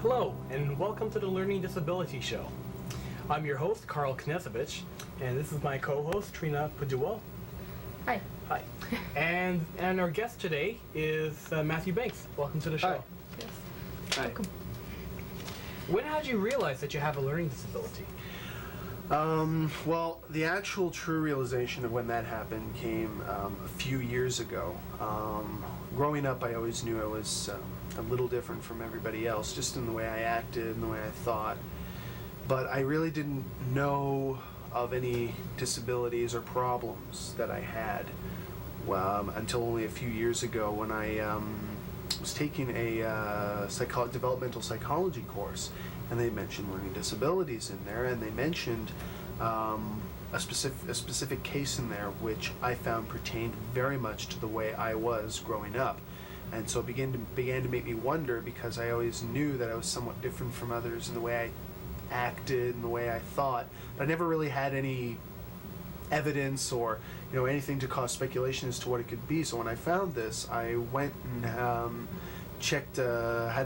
Hello, and welcome to the Learning Disability Show. I'm your host, Carl Knezevich, and this is my co-host, Trina Podule. Hi. Hi. and our guest today is Matthew Binks. Welcome to the show. Hi. Yes. Hi. Welcome. When did you realize that you have a learning disability? Well, the actual true realization of when that happened came a few years ago. Growing up, I always knew I was a little different from everybody else, just in the way I acted and the way I thought. But I really didn't know of any disabilities or problems that I had until only a few years ago when I was taking a developmental psychology course, and they mentioned learning disabilities in there, and they mentioned a specific case in there which I found pertained very much to the way I was growing up. And so it began to make me wonder, because I always knew that I was somewhat different from others in the way I acted and the way I thought, but I never really had any evidence or anything to cause speculation as to what it could be. So when I found this, I went and had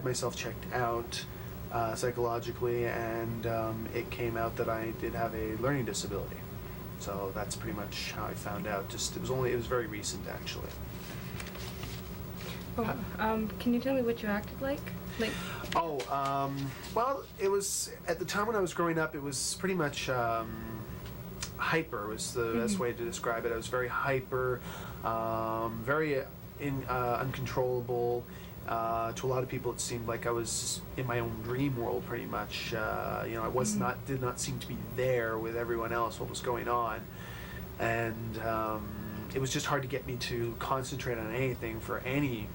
myself checked out psychologically, and it came out that I did have a learning disability. So that's pretty much how I found out. It was very recent, actually. Oh, can you tell me what you acted like? Well, it was, at the time when I was growing up, it was pretty much hyper was the best way to describe it. I was very hyper, very uncontrollable. To a lot of people, it seemed like I was in my own dream world, pretty much. I did not seem to be there with everyone else, what was going on. And it was just hard to get me to concentrate on anything for any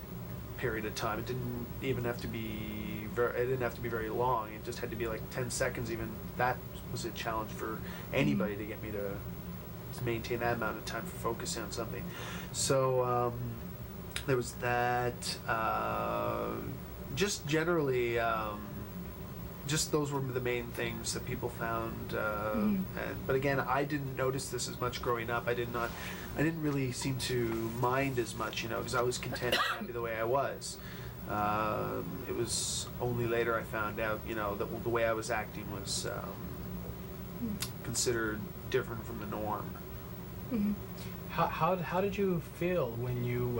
period of time. It didn't even have to be very long. It just had to be like 10 seconds. Even that was a challenge for anybody to get me to maintain that amount of time for focusing on something. So there was that. Just generally, just those were the main things that people found. But again, I didn't notice this as much growing up. I didn't really seem to mind as much, because I was content and happy the way I was. It was only later I found out, that the way I was acting was considered different from the norm. Mm-hmm. How did you feel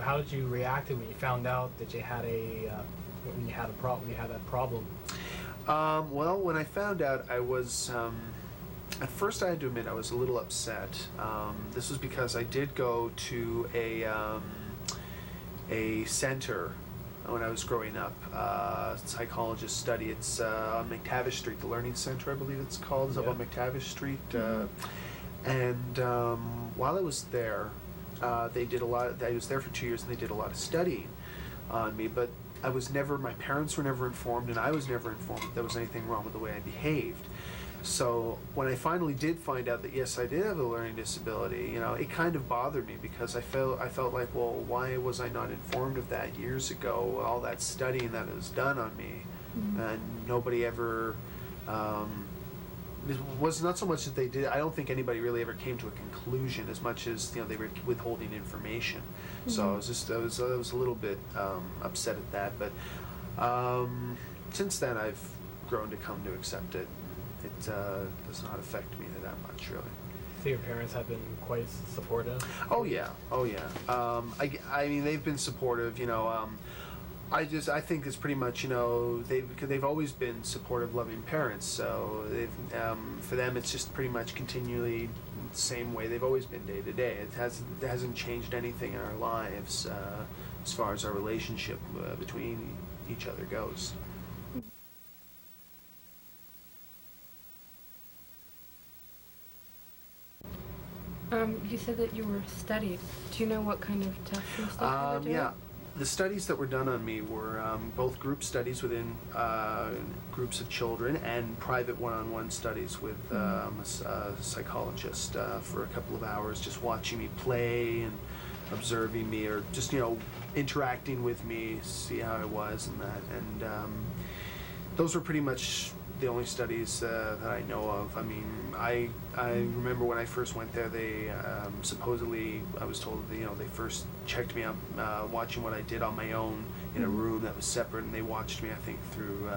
how did you react when you found out that you had that problem? Well, when I found out, I was, at first I had to admit I was a little upset. This was because I did go to a center when I was growing up, psychologist study. It's on McTavish Street, the Learning Center, I believe it's called. It's up on McTavish Street. And while I was there, I was there for 2 years, and they did a lot of studying on me, but my parents were never informed, and I was never informed that there was anything wrong with the way I behaved. So when I finally did find out that yes, I did have a learning disability, it kind of bothered me, because I felt like, well, why was I not informed of that years ago? All that studying that was done on me, and nobody ever. It was not so much that they did. I don't think anybody really ever came to a conclusion, as much as they were withholding information. So I was a little bit upset at that. But since then, I've grown to come to accept it. It does not affect me that much, really. So your parents have been quite supportive? Oh yeah. I mean, they've been supportive. I think it's pretty much, they've always been supportive, loving parents. So for them, it's just pretty much continually the same way they've always been day to day. It hasn't changed anything in our lives as far as our relationship between each other goes. You said that you were studied. Do you know what kind of tests and stuff you were doing? Yeah. The studies that were done on me were both group studies within groups of children, and private one-on-one studies with a psychologist for a couple of hours, just watching me play and observing me, or just interacting with me, see how I was and that. And those were pretty much the only studies that I know of. I mean, I remember when I first went there, they supposedly, I was told that, they first checked me out watching what I did on my own in a room that was separate, and they watched me, I think, through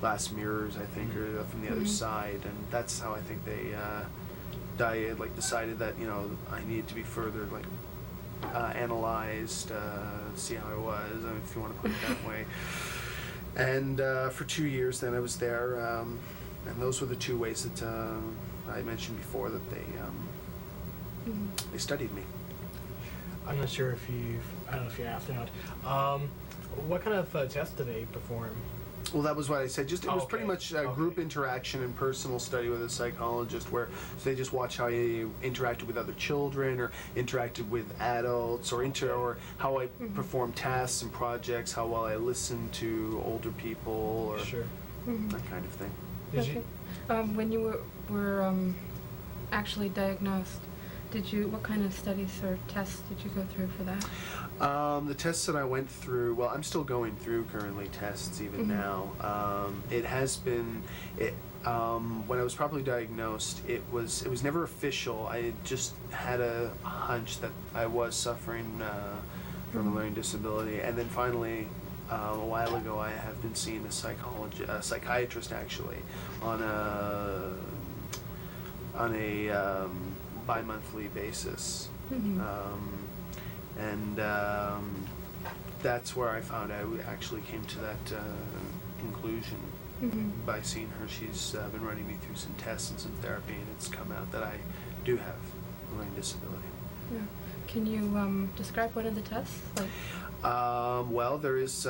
glass mirrors, I think, or from the other side, and that's how I think they decided that, you know, I needed to be further analyzed, see how I was, if you want to put it that way. And for 2 years then I was there, and those were the two ways that I mentioned before that they studied me. I'm not sure if I don't know if you asked or not. What kind of tests do they perform? Well, that was what I said. It was pretty much group interaction and personal study with a psychologist, where they just watch how you interacted with other children, or interacted with adults, or how I perform tasks and projects, how well I listen to older people, or that kind of thing. Did you? When you were actually diagnosed, what kind of studies or tests did you go through for that? The tests that I went through, well, I'm still going through currently tests even now. It has been, when I was properly diagnosed, it was never official. I just had a hunch that I was suffering from a learning disability, and then finally, a while ago, I have been seeing a psychiatrist actually on a bi-monthly basis. And that's where I found I actually came to that conclusion by seeing her. She's been running me through some tests and some therapy, and it's come out that I do have a learning disability. Yeah. Can you describe one of the tests? Well, there is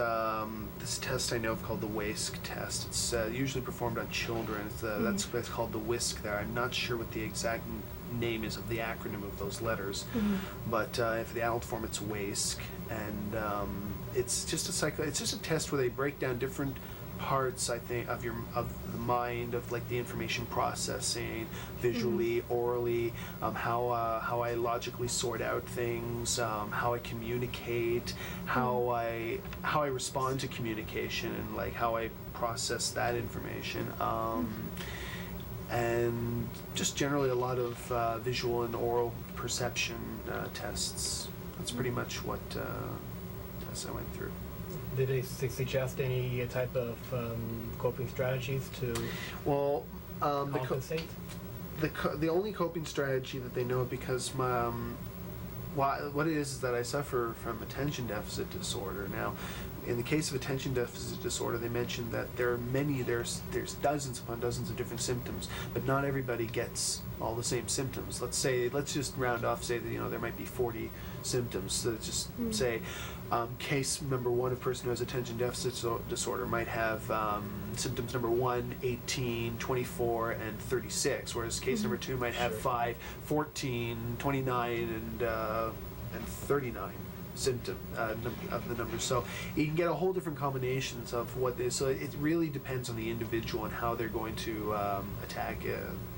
this test I know of called the WAISC test. It's usually performed on children. That's called the WISC there. I'm not sure what the exact name is of the acronym of those letters, but for the adult form it's WAISC, and it's just a test where they break down different parts, I think, of the mind, of like the information processing, visually, orally, how I logically sort out things, how I communicate, how I respond to communication, and like how I process that information. And just generally a lot of visual and oral perception tests. That's pretty much what tests I went through. Did they suggest any type of coping strategies to compensate? The only coping strategy that they know of, because what it is that I suffer from attention deficit disorder. Now, in the case of attention deficit disorder, they mentioned that there's dozens upon dozens of different symptoms, but not everybody gets all the same symptoms. Let's just round off, say that there might be 40 symptoms. So just say case number 1, a person who has attention deficit disorder might have symptoms number 1, 18, 24, and 36, whereas case number 2 might have 5, 14, 29, and 39 symptom of the numbers. So you can get a whole different combinations of what this. So it really depends on the individual and how they're going to attack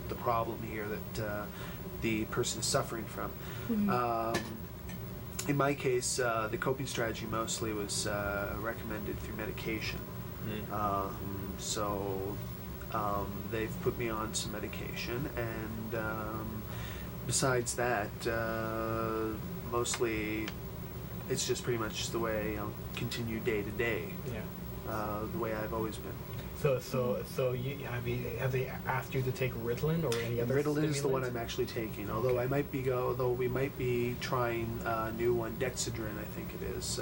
the problem here that the person is suffering from. In my case, the coping strategy mostly was recommended through medication. So they've put me on some medication, and besides that, mostly it's just pretty much the way continue day to day. The way I've always been. So have they asked you to take Ritalin or any other? Ritalin is the one I'm actually taking. Although we might be trying a new one, Dexedrine, I think it is,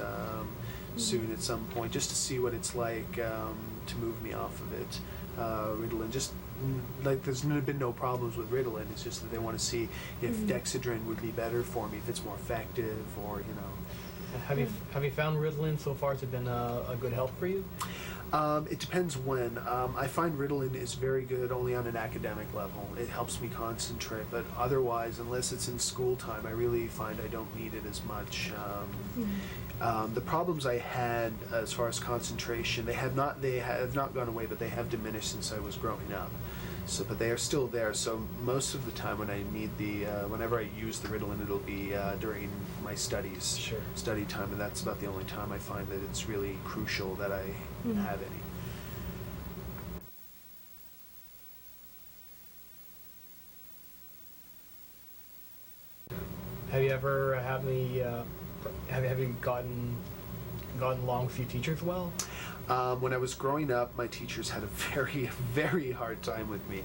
soon at some point, just to see what it's like to move me off of it. Ritalin, just like there's been no problems with Ritalin. It's just that they want to see if Dexedrine would be better for me, if it's more effective, or Have you found Ritalin so far to have been a good help for you? It depends when. I find Ritalin is very good only on an academic level. It helps me concentrate, but otherwise, unless it's in school time, I really find I don't need it as much. The problems I had as far as concentration, they have not gone away, but they have diminished since I was growing up. So, but they are still there. So most of the time, when I need whenever I use the Ritalin, it'll be during my studies, study time, and that's about the only time I find that it's really crucial that I have any. Have you ever have you gotten along with your teachers well? When I was growing up, my teachers had a very, very hard time with me.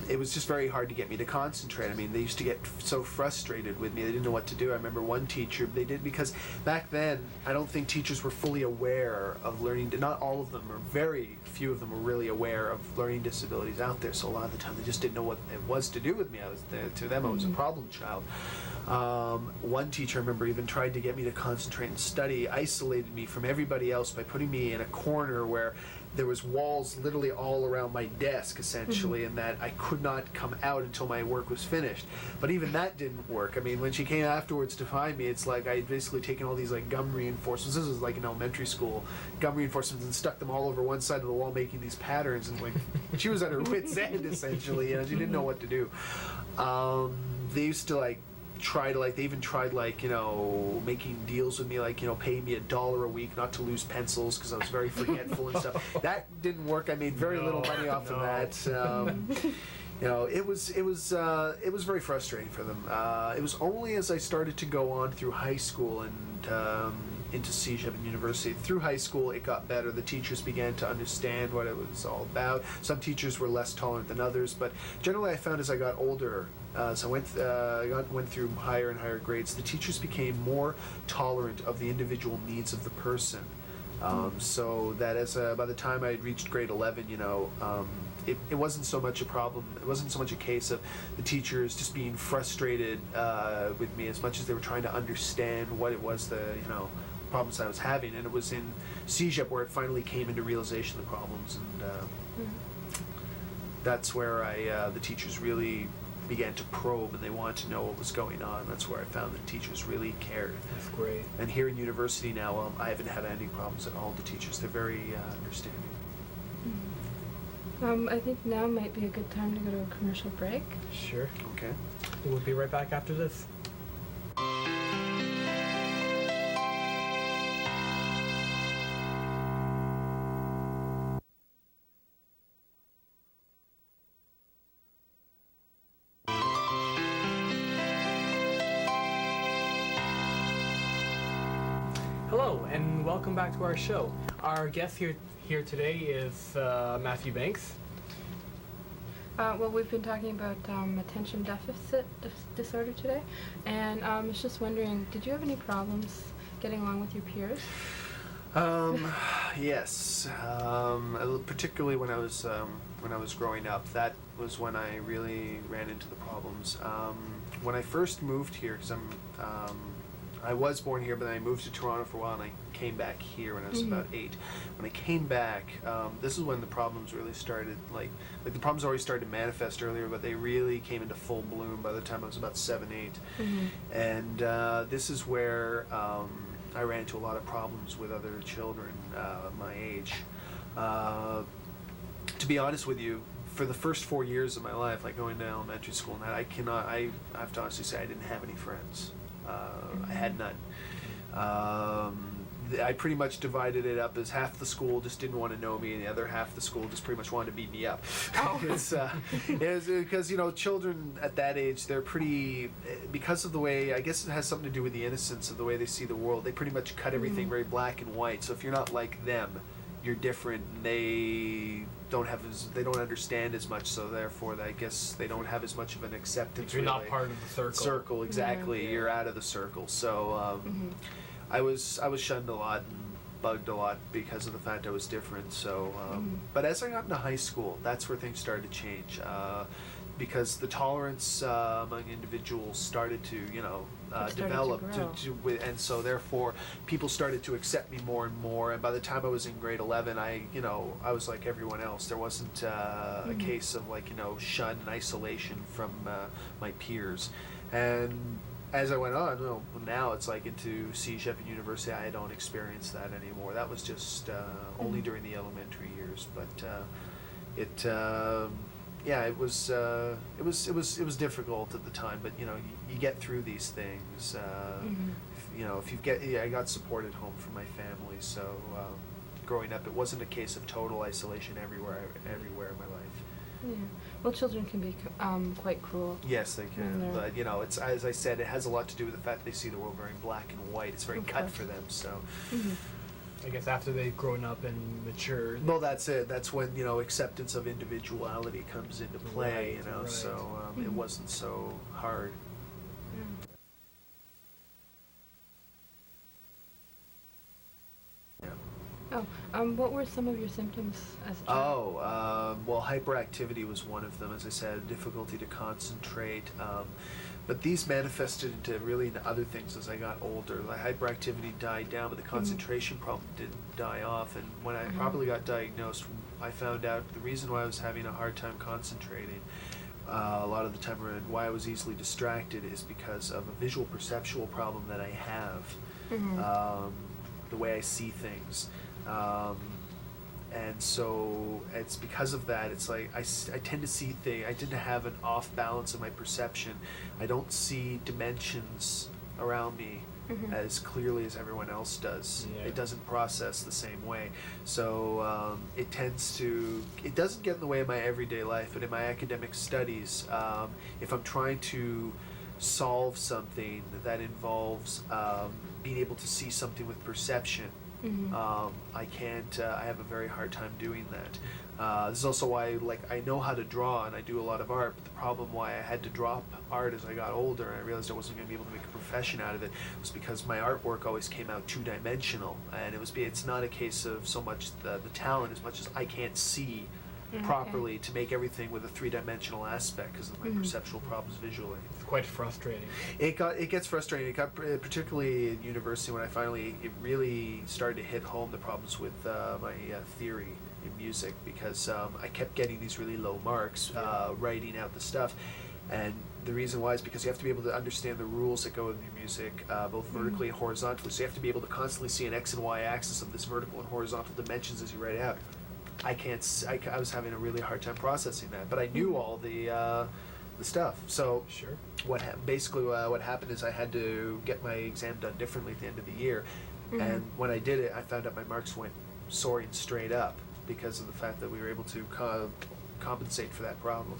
It was just very hard to get me to concentrate. I mean, they used to get so frustrated with me. They didn't know what to do. I remember one teacher, they did, because back then, I don't think teachers were fully aware of learning, not all of them, or very few of them were really aware of learning disabilities out there. So a lot of the time, they just didn't know what it was to do with me. To them, I was a problem child. One teacher, I remember, even tried to get me to concentrate and study, isolated me from everybody else by putting me in a corner where there was walls literally all around my desk, essentially, and that I could not come out until my work was finished. But even that didn't work. I mean, when she came afterwards to find me, it's like I had basically taken all these like gum reinforcements. This was like in elementary school, gum reinforcements, and stuck them all over one side of the wall, making these patterns. And like, she was at her wit's end, essentially. You know, she didn't know what to do. They used to like they even tried like, you know, making deals with me, like, you know, paying me $1 a week not to lose pencils because I was very forgetful and stuff. That didn't work. I made very little money off of that. You know, it was very frustrating for them. It was only as I started to go on through high school and into CUTV and university. Through high school, it got better. The teachers began to understand what it was all about. Some teachers were less tolerant than others, but generally I found as I got older, so I went through higher and higher grades, the teachers became more tolerant of the individual needs of the person. So that by the time I had reached grade 11, you know, it wasn't so much a problem. It wasn't so much a case of the teachers just being frustrated with me as much as they were trying to understand what it was, you know, problems I was having. And it was in CUTV where it finally came into realization of the problems, and that's where the teachers really began to probe, and they wanted to know what was going on. That's where I found that teachers really cared. That's great. And here in university now, I haven't had any problems at all. The teachers, they're very understanding. I think now might be a good time to go to a commercial break. Sure. Okay. We'll be right back after this. Hello, and welcome back to our show. Our guest here today is Matthew Binks. Well, we've been talking about attention deficit disorder today, and I was just wondering, did you have any problems getting along with your peers? Yes, particularly when I was growing up. That was when I really ran into the problems. When I first moved here, because I was born here, but then I moved to Toronto for a while, and I came back here when I was about 8. When I came back, this is when the problems really started, like the problems already started to manifest earlier, but they really came into full bloom by the time I was about 7, 8. And this is where I ran into a lot of problems with other children my age. To be honest with you, for the first 4 years of my life, like going to elementary school and that, I have to honestly say I didn't have any friends. I had none. I pretty much divided it up as half the school just didn't want to know me, and the other half the school just pretty much wanted to beat me up. It's because, you know, children at that age, they're pretty, because of the way, I guess it has something to do with the innocence of the way they see the world. They pretty much cut everything very black and white. So if you're not like them, you're different. And they don't understand as much, so therefore I guess they don't have as much of an acceptance. You're not part of the circle. Exactly. Yeah. You're out of the circle. So I was shunned a lot and bugged a lot because of the fact I was different. So but as I got into high school, that's where things started to change, because the tolerance among individuals started to, you know, develop, and so therefore people started to accept me more and more. And by the time I was in grade 11, I was like everyone else. There wasn't a case of, like, you know, shun and isolation from my peers. And as I went on, well, now it's like into CUTV and university, I don't experience that anymore. That was just only during the elementary years. But it was difficult at the time. But you know, you get through these things. You know, I got support at home from my family. So growing up, it wasn't a case of total isolation everywhere in my life. Yeah. Well, children can be quite cruel. Yes, they can. But you know, it's, as I said, it has a lot to do with the fact that they see the world very black and white. It's very cut for them. So. I guess after they've grown up and matured. Well, that's it. That's when, acceptance of individuality comes into play, Right. so it wasn't so hard. What were some of your symptoms as a child? Well, hyperactivity was one of them, as I said, difficulty to concentrate. But these manifested into really other things as I got older. The hyperactivity died down, but the concentration problem didn't die off. And when I probably got diagnosed, I found out the reason why I was having a hard time concentrating a lot of the time, and why I was easily distracted, is because of a visual perceptual problem that I have. The way I see things. And so it's because of that, it's like I tend to see things, I tend to have an off balance of my perception. I don't see dimensions around me as clearly as everyone else does. Yeah. It doesn't process the same way. So it doesn't get in the way of my everyday life, but in my academic studies, if I'm trying to solve something that involves being able to see something with perception, I can't, I have a very hard time doing that. This is also why, I know how to draw and I do a lot of art, but the problem why I had to drop art as I got older and I realized I wasn't going to be able to make a profession out of it was because my artwork always came out two-dimensional, and it's not a case of so much the talent as much as I can't see properly to make everything with a three-dimensional aspect because of my perceptual problems visually. It's quite frustrating. It gets frustrating. It got particularly in university when it really started to hit home the problems with my theory in music, because I kept getting these really low marks writing out the stuff, and the reason why is because you have to be able to understand the rules that go with your music, both vertically and horizontally. So you have to be able to constantly see an X and Y axis of this vertical and horizontal dimensions as you write it out. I was having a really hard time processing that, but I knew all the stuff. So Sure. what happened is I had to get my exam done differently at the end of the year, and when I did it, I found out my marks went soaring straight up because of the fact that we were able to compensate for that problem.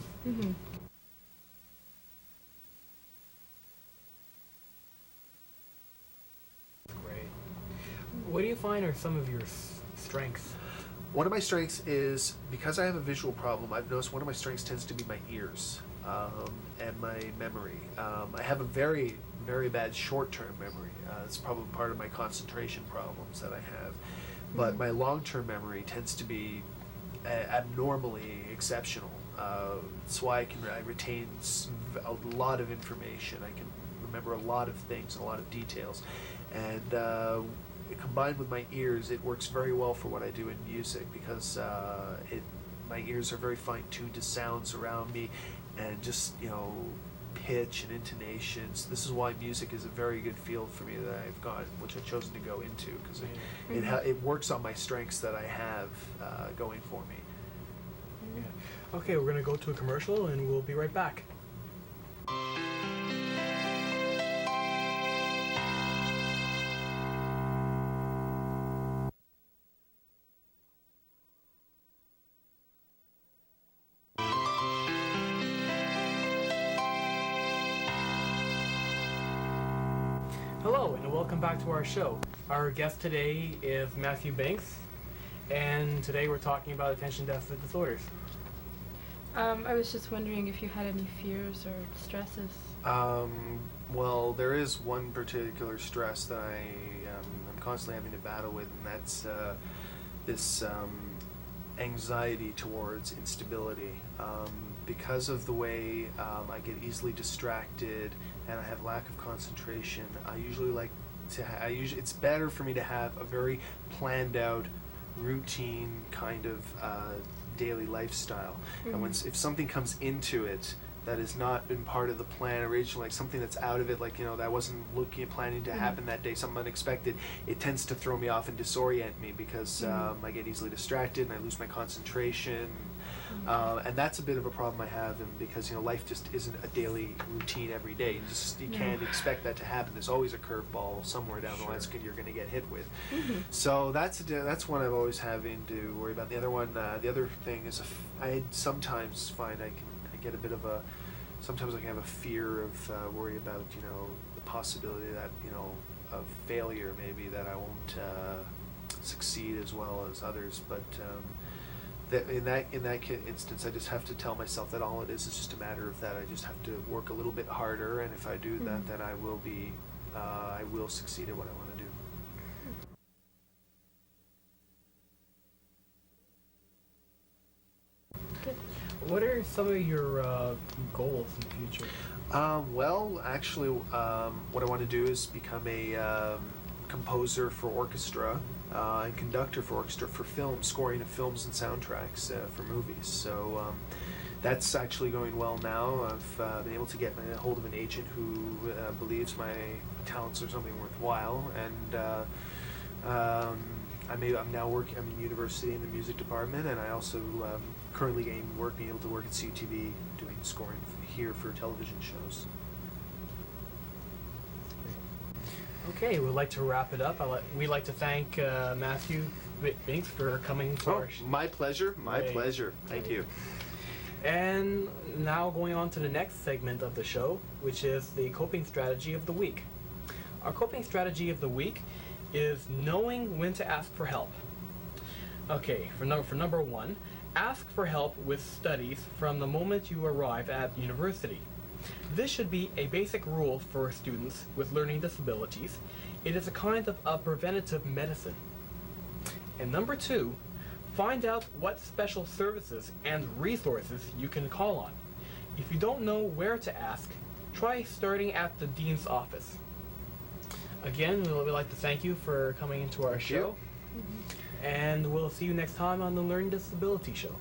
Great. What do you find are some of your strengths? One of my strengths is, because I have a visual problem, I've noticed one of my strengths tends to be my ears and my memory. I have a very, very bad short-term memory. It's probably part of my concentration problems that I have. But my long-term memory tends to be abnormally exceptional. That's why I retain a lot of information. I can remember a lot of things, a lot of details. And combined with my ears, it works very well for what I do in music, because my ears are very fine-tuned to sounds around me, and just pitch and intonations. This is why music is a very good field for me that I've got, which I've chosen to go into, because it works on my strengths that I have going for me. Yeah. Okay, we're gonna go to a commercial and we'll be right back. Hello, and welcome back to our show. Our guest today is Matthew Binks, and today we're talking about attention deficit disorders. I was just wondering if you had any fears or stresses. Well, there is one particular stress that I'm constantly having to battle with, and that's this anxiety towards instability. Because of the way I get easily distracted and I have lack of concentration, I usually like to it's better for me to have a very planned out, routine kind of daily lifestyle. And if something comes into it that has not been part of the plan originally, like something that's out of it, like that I wasn't planning to happen that day, something unexpected, it tends to throw me off and disorient me, because I get easily distracted and I lose my concentration. And that's a bit of a problem I have, and because life just isn't a daily routine every day. You can't expect that to happen. There's always a curveball somewhere down the line you're going to get hit with. So that's one I've always having to worry about. The other one, the other thing is, I sometimes find I get a bit of a, sometimes I can have a fear of worry about the possibility that of failure, maybe, that I won't succeed as well as others. But that in that instance, I just have to tell myself that all it is just a matter of that. I just have to work a little bit harder, and if I do that, then I will succeed at what I want to do. What are some of your goals in the future? Well, actually, what I want to do is become a composer for orchestra and conductor for orchestra for film, scoring of films and soundtracks for movies. So that's actually going well now. I've been able to get a hold of an agent who believes my talents are something worthwhile, and I'm now working. I'm in university in the music department, and I also currently being able to work at CUTV doing scoring here for television shows. Okay, we'd like to wrap it up. We'd like to thank Matthew Binks for coming to our show. My pleasure. My pleasure. Thank you. And now going on to the next segment of the show, which is the coping strategy of the week. Our coping strategy of the week is knowing when to ask for help. Okay, for number one, ask for help with studies from the moment you arrive at university. This should be a basic rule for students with learning disabilities. It is a kind of a preventative medicine. And number two, find out what special services and resources you can call on. If you don't know where to ask, try starting at the dean's office. Again, we'd like to thank you for coming into our show. And we'll see you next time on the Learning Disability Show.